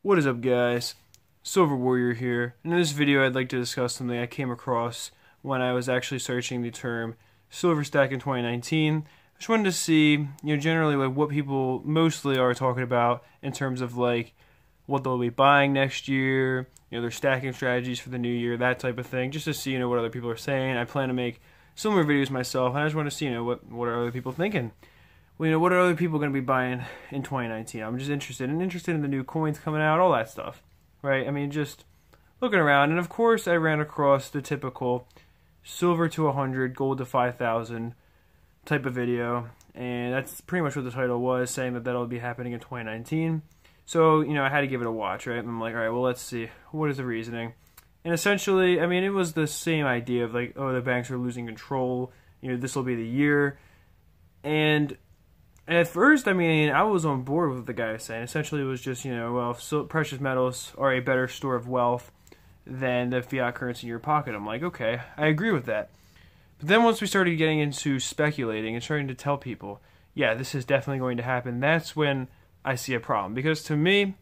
What is up, guys? Silver Warrior here. In this video I'd like to discuss something I came across when I was actually searching the term silver stack in 2019. I just wanted to see, generally like what people mostly are talking about in terms of like what they'll be buying next year, their stacking strategies for the new year, that type of thing, just to see, what other people are saying. I plan to make similar videos myself, and I just want to see, what are other people thinking. Well, what are other people going to be buying in 2019? I'm just interested in the new coins coming out, all that stuff, right? I mean, just looking around, and of course, I ran across the typical silver to 100, gold to 5,000 type of video, and that's pretty much what the title was, saying that that'll be happening in 2019. So, I had to give it a watch, right? And I'm like, all right, well, let's see. What is the reasoning? And essentially, I mean, it was the same idea of like, oh, the banks are losing control. This will be the year. And at first, I mean, I was on board with what the guy was saying. Essentially, it was just, well, precious metals are a better store of wealth than the fiat currency in your pocket. I'm like, okay, I agree with that. But then once we started getting into speculating and starting to tell people, yeah, this is definitely going to happen, that's when I see a problem. Because to me,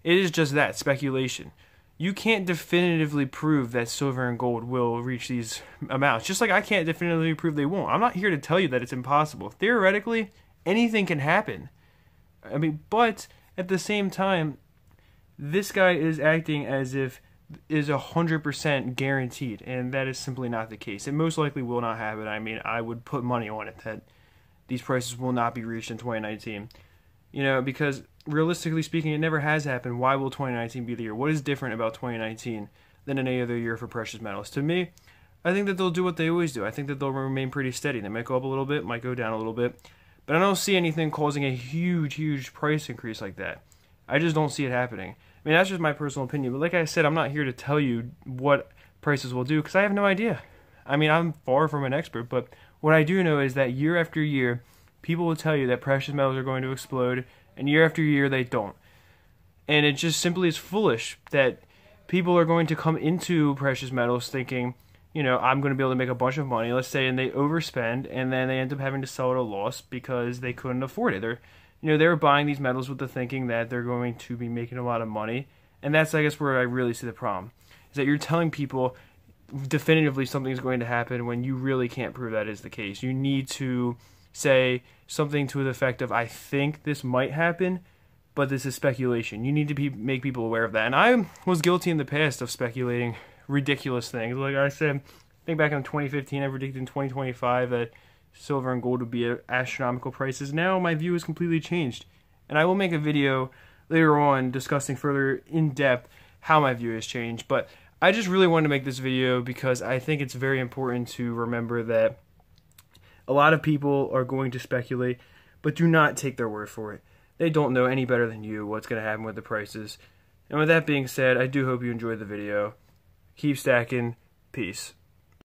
it is just that, speculation. You can't definitively prove that silver and gold will reach these amounts. Just like I can't definitively prove they won't. I'm not here to tell you that it's impossible. Theoretically, anything can happen. I mean, but at the same time, this guy is acting as if is 100% guaranteed, and that is simply not the case. It most likely will not happen. I mean, I would put money on it that these prices will not be reached in 2019. Because realistically speaking, it never has happened. Why will 2019 be the year? What is different about 2019 than any other year for precious metals? To me, I think that they'll do what they always do. I think that they'll remain pretty steady. They might go up a little bit, might go down a little bit, but I don't see anything causing a huge price increase like that. I just don't see it happening. I mean, that's just my personal opinion. But like I said, I'm not here to tell you what prices will do because I have no idea. I mean, I'm far from an expert, but what I do know is that year after year, people will tell you that precious metals are going to explode, and year after year they don't. And it just simply is foolish that people are going to come into precious metals thinking, I'm going to be able to make a bunch of money, let's say, and they overspend, and then they end up having to sell at a loss because they couldn't afford it. They're buying these metals with the thinking that they're going to be making a lot of money, and that's, I guess, where I really see the problem, is that you're telling people definitively something is going to happen when you really can't prove that is the case. You need to say something to the effect of, I think this might happen, but this is speculation. You need to make people aware of that. And I was guilty in the past of speculating ridiculous things. Like I said, I think back in 2015, I predicted in 2025 that silver and gold would be at astronomical prices. Now my view has completely changed. And I will make a video later on discussing further in depth how my view has changed. But I just really wanted to make this video because I think it's very important to remember that a lot of people are going to speculate, but do not take their word for it. They don't know any better than you what's going to happen with the prices. And with that being said, I do hope you enjoyed the video. Keep stacking. Peace.